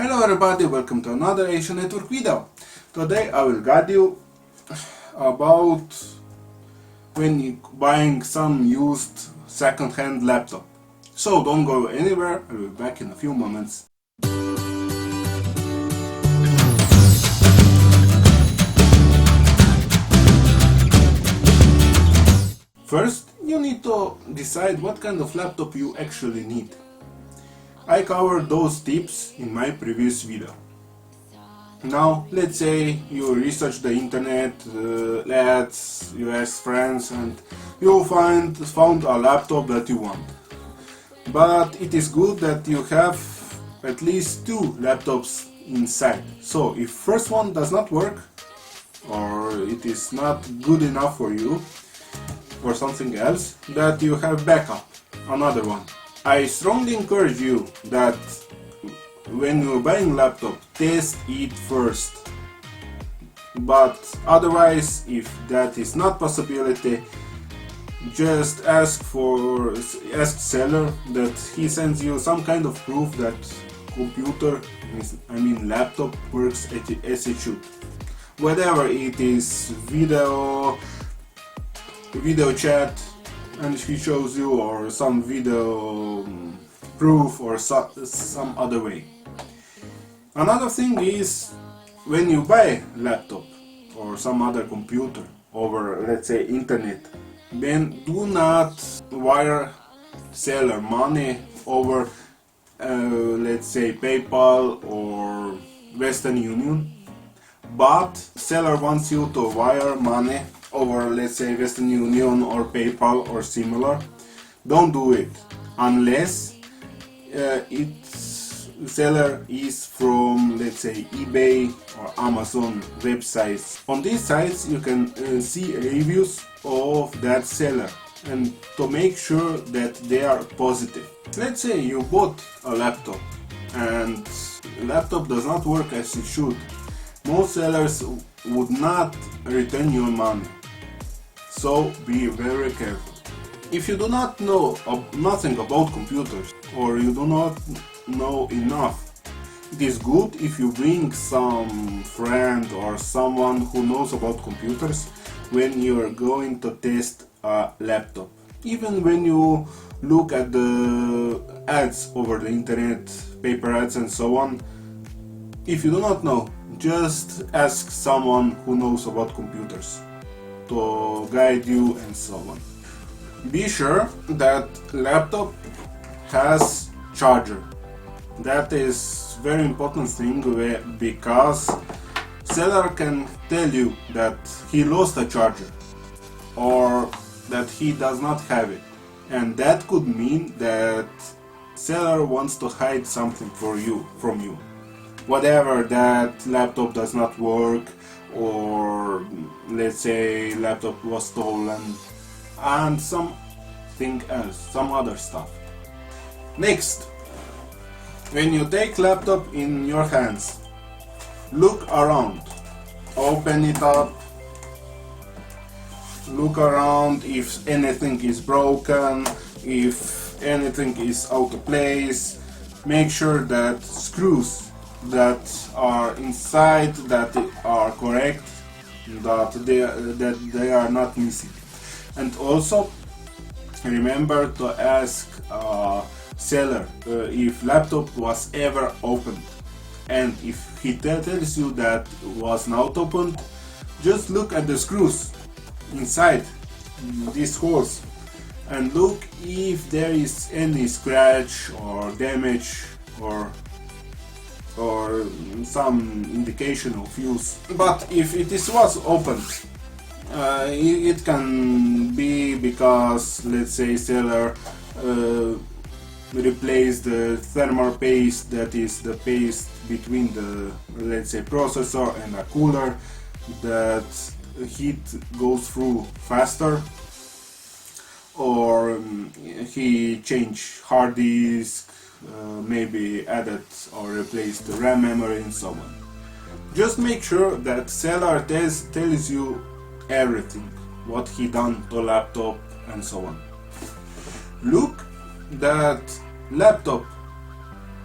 Hello everybody, welcome to another ACOnetwork video. Today I will guide you about when you buying some used second-hand laptop. So don't go anywhere, I will be back in a few moments. First, you need to decide what kind of laptop you actually need. I covered those tips in my previous video. Now, let's say you research the internet, ads, you ask friends, and you found a laptop that you want. But it is good that you have at least two laptops inside. So if first one does not work, or it is not good enough for you, or something else, that you have backup, another one. I strongly encourage you that when you're buying laptop, test it first. But otherwise, if that is not possibility, just ask seller that he sends you some kind of proof that laptop works as it should. Whatever it is, video chat, and he shows you, or some video proof, or some other way. Another thing is, when you buy laptop or some other computer over, let's say, internet, then do not wire seller money over let's say PayPal or Western Union, but seller wants you to wire money over, let's say, Western Union or PayPal or similar. Don't do it unless its seller is from, let's say, eBay or Amazon websites. On these sites you can see reviews of that seller, and to make sure that they are positive. Let's say you bought a laptop and the laptop does not work as it should. Most sellers would not return your money. So be very careful. If you do not know nothing about computers, or you do not know enough, it is good if you bring some friend or someone who knows about computers when you are going to test a laptop. Even when you look at the ads over the internet, paper ads and so on, if you do not know, just ask someone who knows about computers to guide you and so on. Be sure that laptop has charger. That is very important thing, because seller can tell you that he lost a charger or that he does not have it, and that could mean that seller wants to hide something from you. Whatever, that laptop does not work, or let's say laptop was stolen, and something else, some other stuff. Next, when you take laptop in your hands, look around, open it up, look around if anything is broken, if anything is out of place. Make sure that screws that are inside that are correct, that they are not missing. And also remember to ask seller if laptop was ever opened, and if he tells you that was not opened, just look at the screws inside these holes and look if there is any scratch or damage or some indication of use. But if it was opened, it can be because, let's say, seller replaced the thermal paste, that is the paste between the, let's say, processor and a cooler, that heat goes through faster, or he changed hard disk, maybe added or replaced the RAM memory and so on. Just make sure that seller tells you everything, what he done to laptop and so on. Look that laptop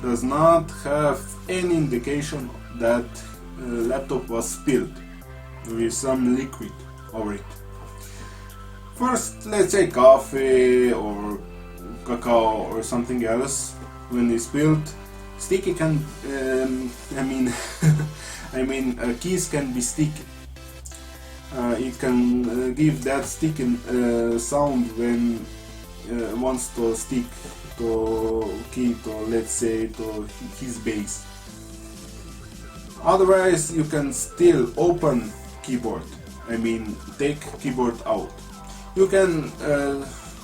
does not have any indication that laptop was spilled with some liquid over it. First, let's say coffee or cacao or something else. When it's spilled, sticky can, keys can be sticky. It can give that sticky sound when wants to stick to key, to let's say to his base. Otherwise, you can still open keyboard. Take keyboard out. You can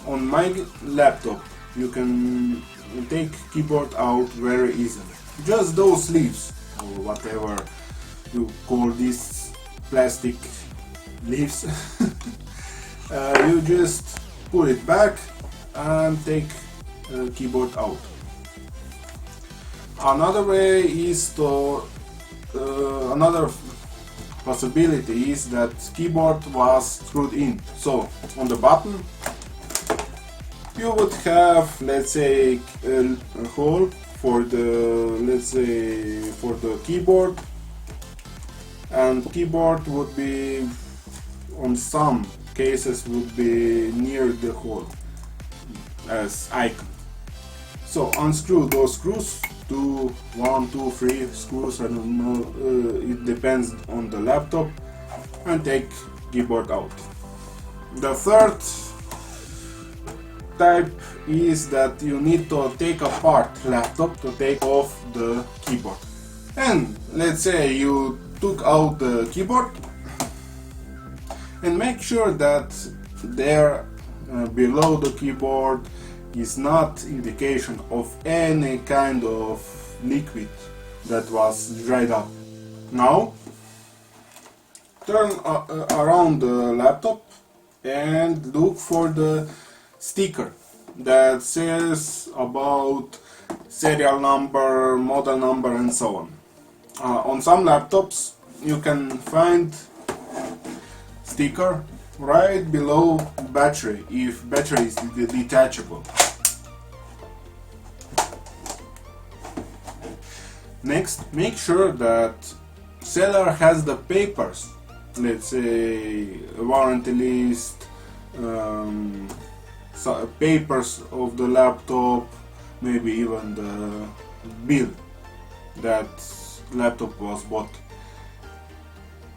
on my laptop you can take keyboard out very easily. Just those leaves or whatever you call these plastic leaves. You just pull it back and take keyboard out. Another way is to another possibility is that keyboard was screwed in. So on the bottom you would have, let's say, a hole for the keyboard, and keyboard would be on some cases would be near the hole as icon. So unscrew those screws, 1, 2, 3 screws, I don't know, it depends on the laptop, and take keyboard out. The third type is that you need to take apart laptop to take off the keyboard. And let's say you took out the keyboard, and make sure that there below the keyboard is not indication of any kind of liquid that was dried up. Now turn around the laptop and look for the sticker that says about serial number, model number, and so on. On some laptops you can find sticker right below battery if battery is detachable. Next, make sure that seller has the papers, let's say warranty list, papers of the laptop, maybe even the bill that laptop was bought.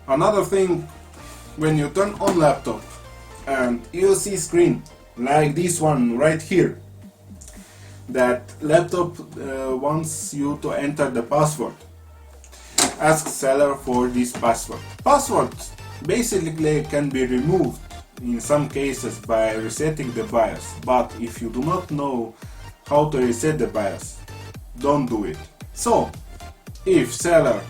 Another thing, when you turn on laptop and you see screen like this one right here, that laptop wants you to enter the password. Ask seller for this password. Password basically can be removed in some cases by resetting the BIOS, but if you do not know how to reset the BIOS, don't do it. So if seller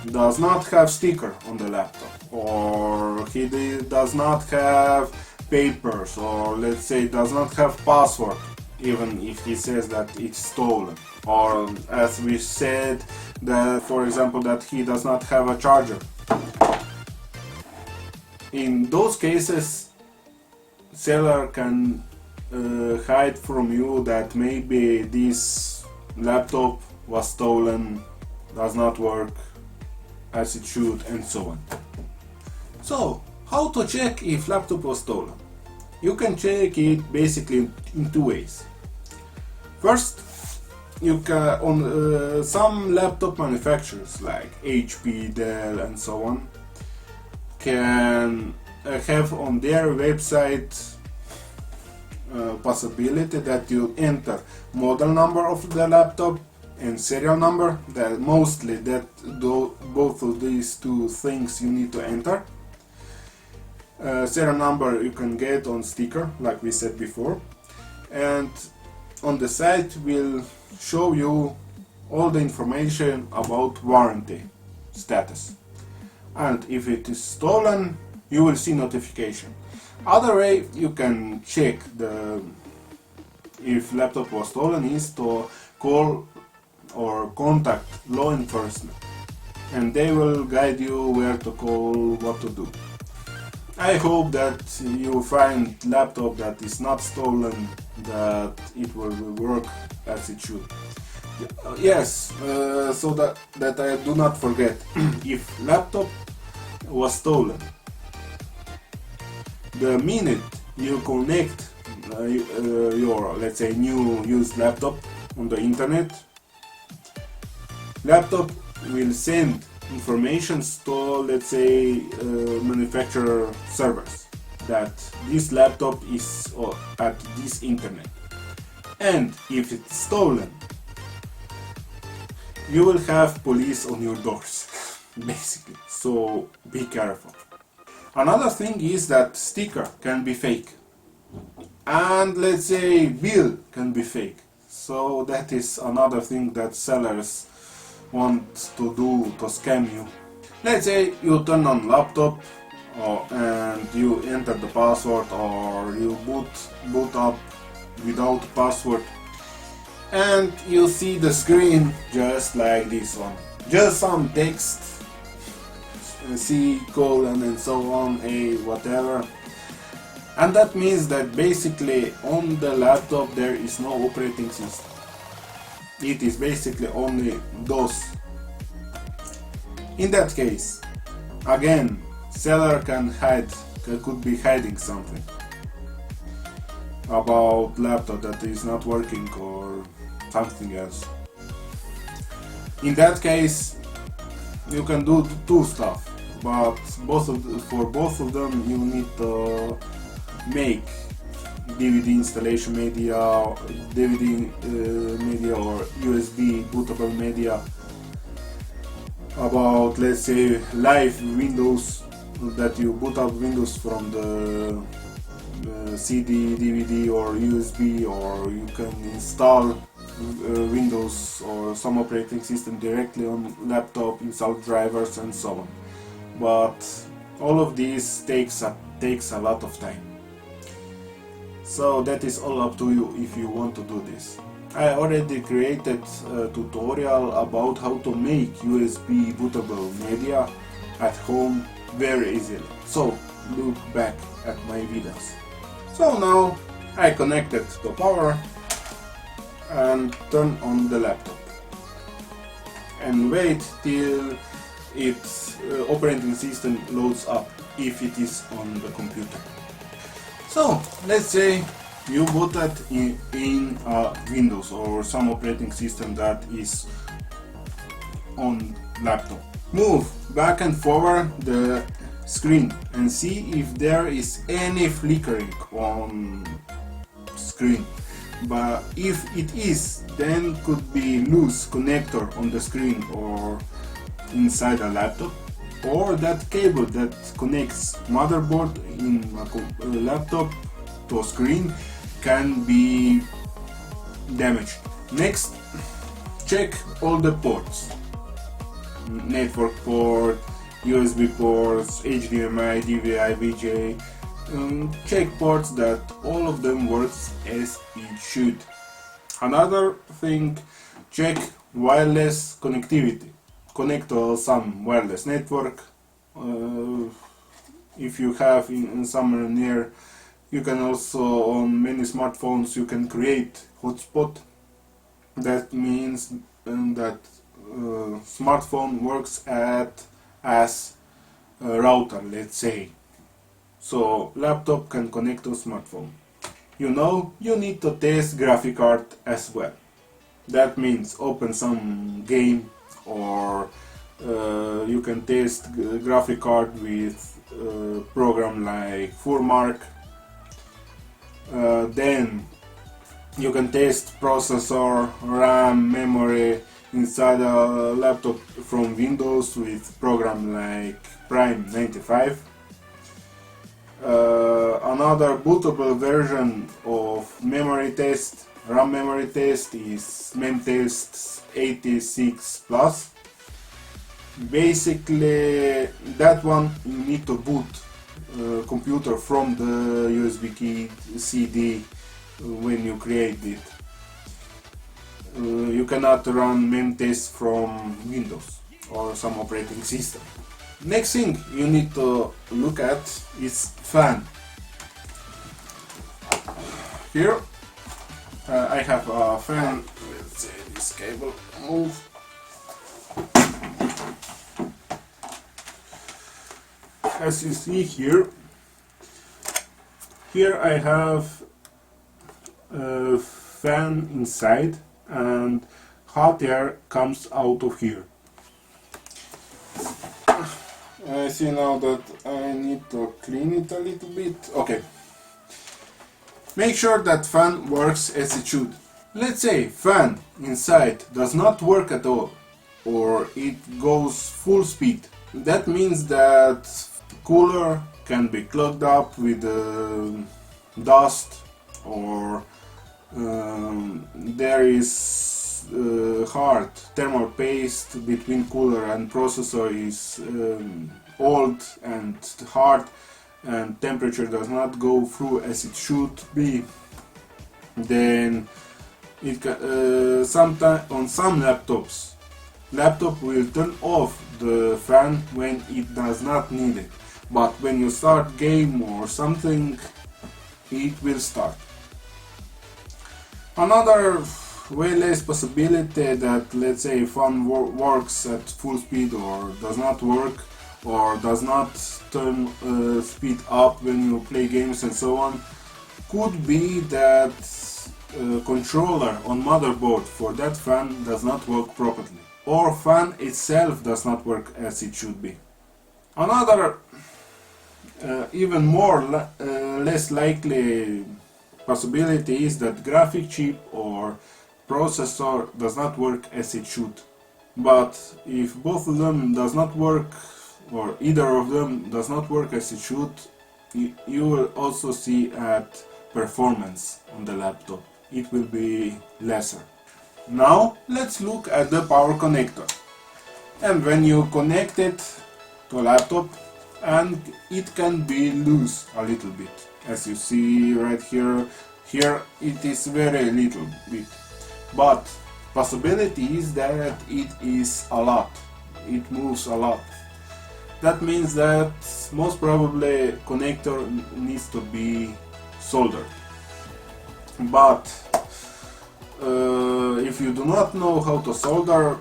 does not have sticker on the laptop, or he does not have papers, or let's say does not have password, even if he says that it's stolen, or as we said that, for example, that he does not have a charger, in those cases seller can hide from you that maybe this laptop was stolen, does not work as it should, and so on. So how to check if laptop was stolen? You can check it basically in two ways. First, you can on some laptop manufacturers like HP, Dell, and so on can have on their website possibility that you enter model number of the laptop and serial number. That mostly both of these two things you need to enter. Serial number you can get on sticker, like we said before, and on the site will show you all the information about warranty status, and if it is stolen you will see notification. Other way you can check if laptop was stolen is to call or contact law enforcement, and they will guide you where to call, what to do. I hope that you find laptop that is not stolen, that it will work as it should. Yes, so that I do not forget. If laptop was stolen, the minute you connect your, let's say, new used laptop on the internet, laptop will send informations to, let's say, manufacturer servers that this laptop is at this internet. And if it's stolen, you will have police on your doors, basically. So be careful. Another thing is that sticker can be fake, and let's say bill can be fake. So that is another thing that sellers want to do to scam you. Let's say you turn on laptop and you enter the password, or you boot up without password, and you see the screen just like this one, just some text, C colon and so on, A whatever, and that means that basically on the laptop there is no operating system. It is basically only DOS. In that case, again, seller could be hiding something about laptop that is not working or something else. In that case, you can do two stuff, but for both of them you need to make DVD installation media, DVD media, or USB bootable media about, let's say, live Windows, that you boot up Windows from the CD, DVD or USB, or you can install Windows or some operating system directly on laptop, install drivers and so on. But all of this takes a lot of time. So that is all up to you if you want to do this. I already created a tutorial about how to make USB bootable media at home very easily. So look back at my videos. So now I connected the power and turn on the laptop and wait till its operating system loads up, if it is on the computer. So let's say you booted in Windows or some operating system that is on laptop. Move back and forward the screen and see if there is any flickering on screen. But if it is, then could be loose connector on the screen or inside a laptop, or that cable that connects motherboard in a laptop to screen can be damaged. Next, check all the ports, network port, USB ports, HDMI, DVI, VGA. Check ports that all of them works as it should. Another thing, check wireless connectivity. Connect to some wireless network. If you have in somewhere near, you can also, on many smartphones, you can create hotspot. That means that smartphone works as a router, let's say. So laptop can connect to smartphone. You know, you need to test graphic card as well. That means open some game, or you can test graphic card with program like Furmark. Then you can test processor, RAM, memory inside a laptop from Windows with program like Prime 95. Another bootable version of memory test, RAM memory test, is memtest 86 plus. Basically, that one you need to boot computer from the USB key CD when you create it. You cannot run memtest from Windows or some operating system. Next thing you need to look at is fan. Here I have a fan, let's say this cable move. As you see here I have a fan inside and hot air comes out of here. I see now that I need to clean it a little bit. Okay. Make sure that fan works as it should. Let's say fan inside does not work at all, or it goes full speed. That means that cooler can be clogged up with dust, or there is hard thermal paste between cooler and processor is old and hard, and temperature does not go through as it should be. Then it sometimes on some laptop will turn off the fan when it does not need it, but when you start game or something, it will start. Another way less possibility that, let's say, fan works at full speed or does not work or does not turn speed up when you play games and so on, could be that controller on motherboard for that fan does not work properly, or fan itself does not work as it should be. Another even more less likely possibility is that graphic chip or processor does not work as it should. But if both of them does not work, or either of them does not work as it should, you will also see at performance on the laptop. It will be lesser. Now let's look at the power connector. And when you connect it to a laptop, and it can be loose a little bit, as you see right here. Here it is very little bit, but possibility is that it is a lot. It moves a lot. That means that most probably connector needs to be soldered. But if you do not know how to solder,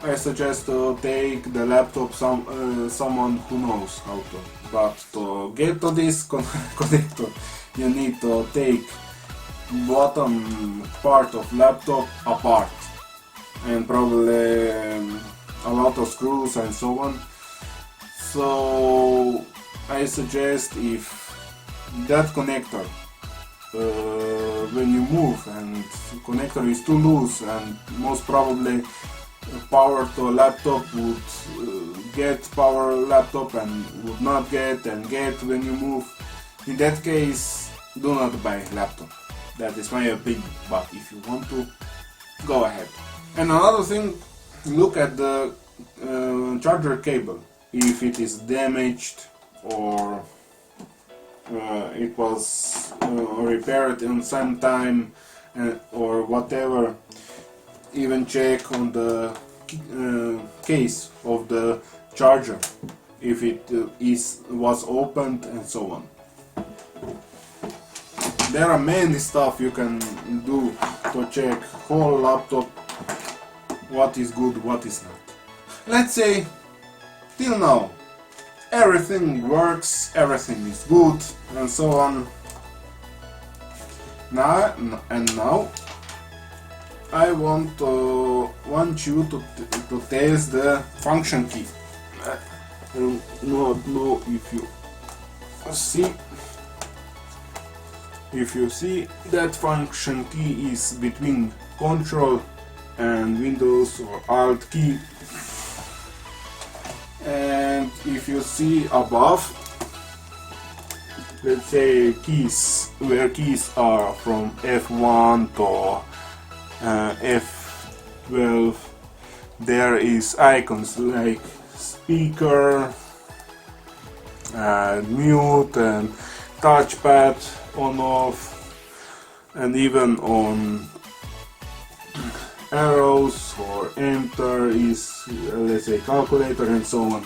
I suggest to take the laptop someone who knows how to. But to get to this connector, you need to take bottom part of laptop apart, and probably a lot of screws and so on. So I suggest, if that connector, when you move and connector is too loose, and most probably power to a laptop would get power laptop and would not get, and get when you move, in that case do not buy laptop. That is my opinion, but if you want to, go ahead. And another thing, look at the charger cable. If it is damaged, or it was repaired in some time, or whatever, even check on the case of the charger if it was opened, and so on. There are many stuff you can do to check whole laptop, what is good, what is not. Let's say till now everything works, everything is good, and so on. Now I want you to test the function key. I don't know if you see. If you see, that function key is between Control and Windows or Alt key. And if you see above, let's say keys, where keys are from F1 to F12, there is icons like speaker, mute, and touchpad on off, and even on arrows or enter is, let's say, calculator, and so on.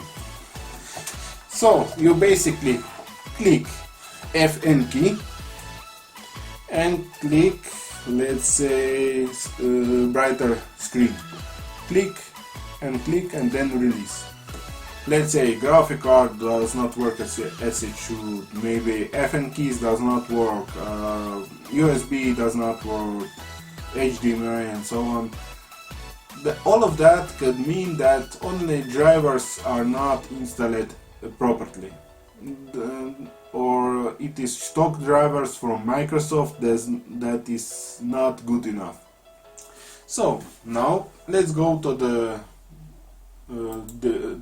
So you basically click Fn key and click let's say, brighter screen. Click and then release. Let's say graphic card does not work as it should, maybe FN keys does not work, USB does not work, HDMI and so on. All of that could mean that only drivers are not installed properly, or it is stock drivers from Microsoft that is not good enough. So now let's go to the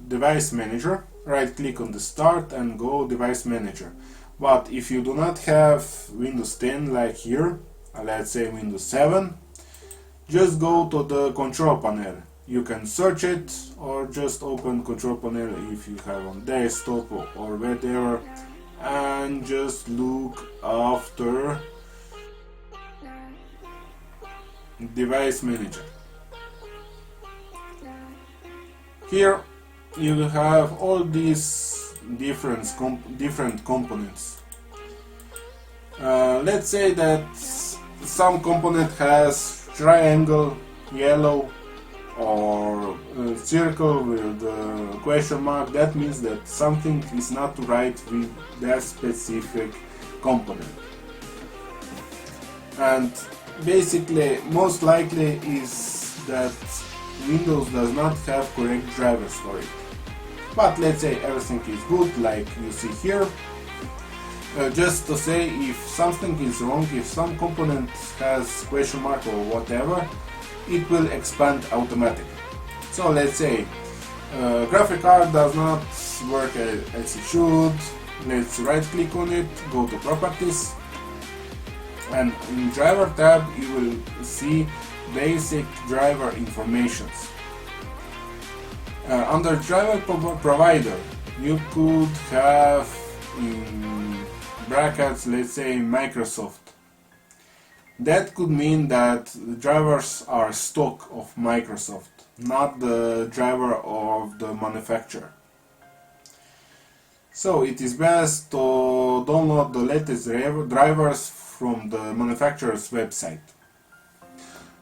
device manager. Right click on the start and go device manager. But if you do not have Windows 10 like here, let's say Windows 7, just go to the control panel. You can search it or just open control panel if you have on desktop or whatever, and just look after device manager. Here you have all these different components. Let's say that some component has triangle, yellow, or circle with a question mark. That means that something is not right with that specific component. And basically, most likely is that Windows does not have correct drivers for it. But let's say everything is good, like you see here. Just to say, if something is wrong, if some component has question mark or whatever, it will expand automatically. So let's say graphic card does not work as it should. Let's right click on it, go to properties, and in driver tab you will see basic driver informations. Under driver provider you could have in brackets, let's say Microsoft. That could mean that the drivers are stock of Microsoft, not the driver of the manufacturer. So it is best to download the latest drivers from the manufacturer's website.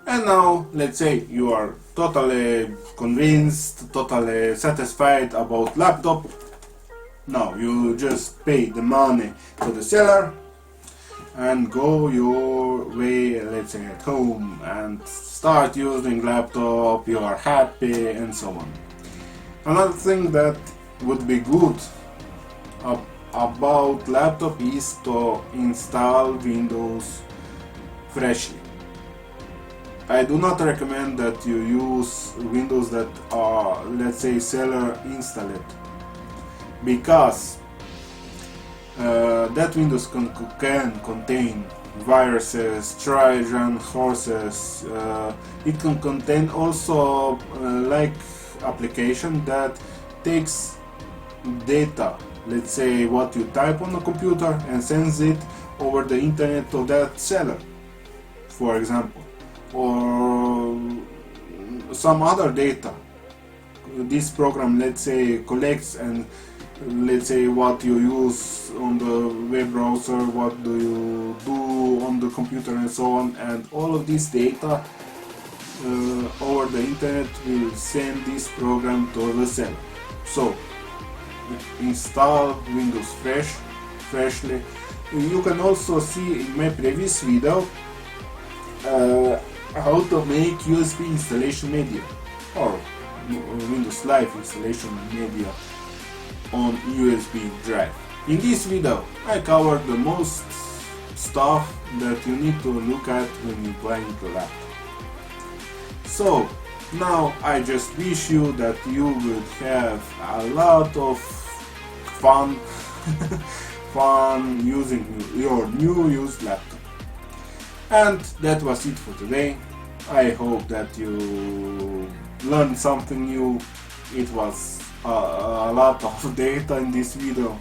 And now let's say you are totally convinced, totally satisfied about laptop. Now you just pay the money to the seller and go your way, let's say at home, and start using laptop. You are happy and so on. Another thing that would be good about laptop is to install Windows freshly. I do not recommend that you use Windows that are, let's say, seller installed, because that Windows can contain viruses, Trojan horses. It can contain also like application that takes data, let's say what you type on the computer, and sends it over the internet to that seller, for example, or some other data. This program, let's say, collects and, let's say, what you use on the web browser, what do you do on the computer and so on, and all of this data over the internet will send this program to the seller. So install Windows freshly. You can also see in my previous video how to make USB installation media or Windows Live installation media on USB drive. In this video I covered the most stuff that you need to look at when you buy the laptop. So now I just wish you that you will have a lot of fun using your new used laptop. And that was it for today. I hope that you learned something new. It was a lot of data in this video.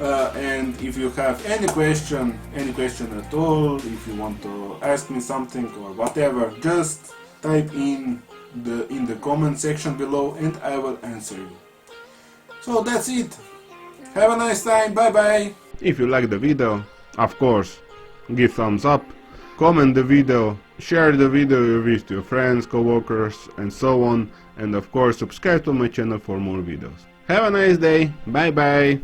And if you have any question at all, if you want to ask me something or whatever, just type in the comment section below and I will answer you. So that's it. Have a nice time. Bye bye. If you like the video, of course, give thumbs up, comment the video, share the video with your friends, co-workers and so on, and of course subscribe to my channel for more videos. Have a nice day, bye bye!